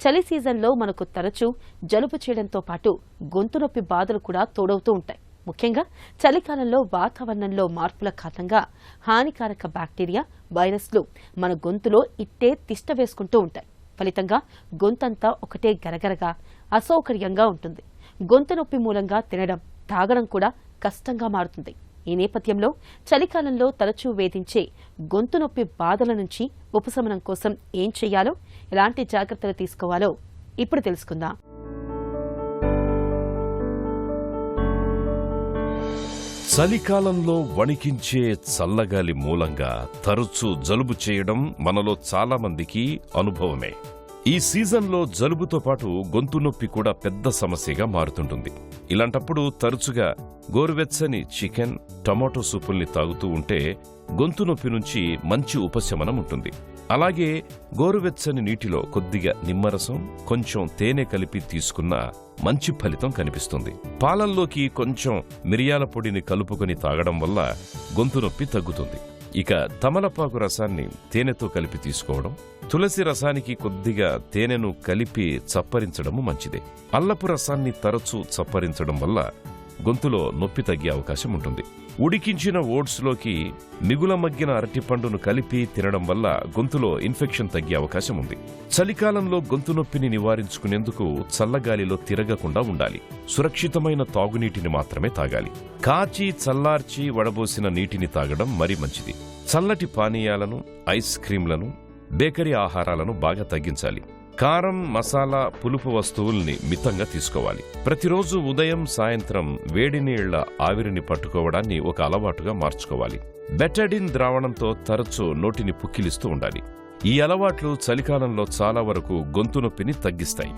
చలి సీజన్లో మనకు తరచూ జలుబు చేయడంతో పాటు గొంతు నొప్పి బాధలు కూడా తోడవుతూ ఉంటాయి. ముఖ్యంగా చలికాలంలో వాతావరణంలో మార్పుల కారణంగా హానికారక బ్యాక్టీరియా, వైరస్లు మన గొంతులో ఇట్టే తిష్ట వేసుకుంటూ ఉంటాయి. ఫలితంగా గొంతంతా ఒకటే గరగరగా అసౌకర్యంగా ఉంటుంది. గొంతు నొప్పి మూలంగా తినడం, తాగడం కూడా కష్టంగా మారుతుంది. ఈ నేపథ్యంలో చలికాలంలో తరచూ వేధించే గొంతు నొప్పి బాధల నుంచి ఉపశమనం కోసం ఏం చేయాలో, ఎలాంటి జాగ్రత్తలు తీసుకోవాలో ఇప్పుడు తెలుసుకుందాం. చలికాలంలో వణికించే చల్లగాలి మూలంగా తరచూ జలుబు చేయడం మనలో చాలా మందికి అనుభవమే. ఈ సీజన్లో జలుబుతో పాటు గొంతు నొప్పి కూడా పెద్ద సమస్యగా మారుతుంటుంది. ఇలాంటప్పుడు తరచుగా గోరువెచ్చని చికెన్, టమాటో సూపుల్ని తాగుతూ ఉంటే గొంతు నొప్పి నుంచి మంచి ఉపశమనం ఉంటుంది. అలాగే గోరువెచ్చని నీటిలో కొద్దిగా నిమ్మరసం, కొంచెం తేనె కలిపి తీసుకున్న మంచి ఫలితం కనిపిస్తుంది. పాలల్లోకి కొంచెం మిరియాల పొడిని కలుపుకొని తాగడం వల్ల గొంతు నొప్పి తగ్గుతుంది. ఇక తమలపాకు రసాన్ని తేనెతో కలిపి తీసుకోవడం, తులసి రసానికి కొద్దిగా తేనెను కలిపి చప్పరించడము మంచిదే. అల్లపు రసాన్ని తరచూ చప్పరించడం వల్ల గొంతులో నొప్పి తగ్గే అవకాశం ఉంటుంది. ఉడికించిన ఓట్స్లోకి మిగుల మగ్గిన అరటిపండును కలిపి తినడం వల్ల గొంతులో ఇన్ఫెక్షన్ తగ్గే అవకాశం ఉంది. చలికాలంలో గొంతు నొప్పిని నివారించుకునేందుకు చల్లగాలిలో తిరగకుండా ఉండాలి. సురక్షితమైన తాగునీటిని మాత్రమే తాగాలి. కాచి చల్లార్చి వడబోసిన నీటిని తాగడం మరీ మంచిది. చల్లటి పానీయాలను, ఐస్ క్రీంలను, బేకరీ ఆహారాలను బాగా తగ్గించాలి. కారం, మసాలా, పులుపు వస్తువుల్ని మితంగా తీసుకోవాలి. ప్రతిరోజు ఉదయం, సాయంత్రం వేడి నీళ్ల ఆవిరిని పట్టుకోవడాన్ని ఒక అలవాటుగా మార్చుకోవాలి. బెటడిన్ ద్రావణంతో తరచూ నోటిని పుక్కిలిస్తూ ఉండాలి. ఈ అలవాట్లు చలికాలంలో చాలా వరకు గొంతు నొప్పిని తగ్గిస్తాయి.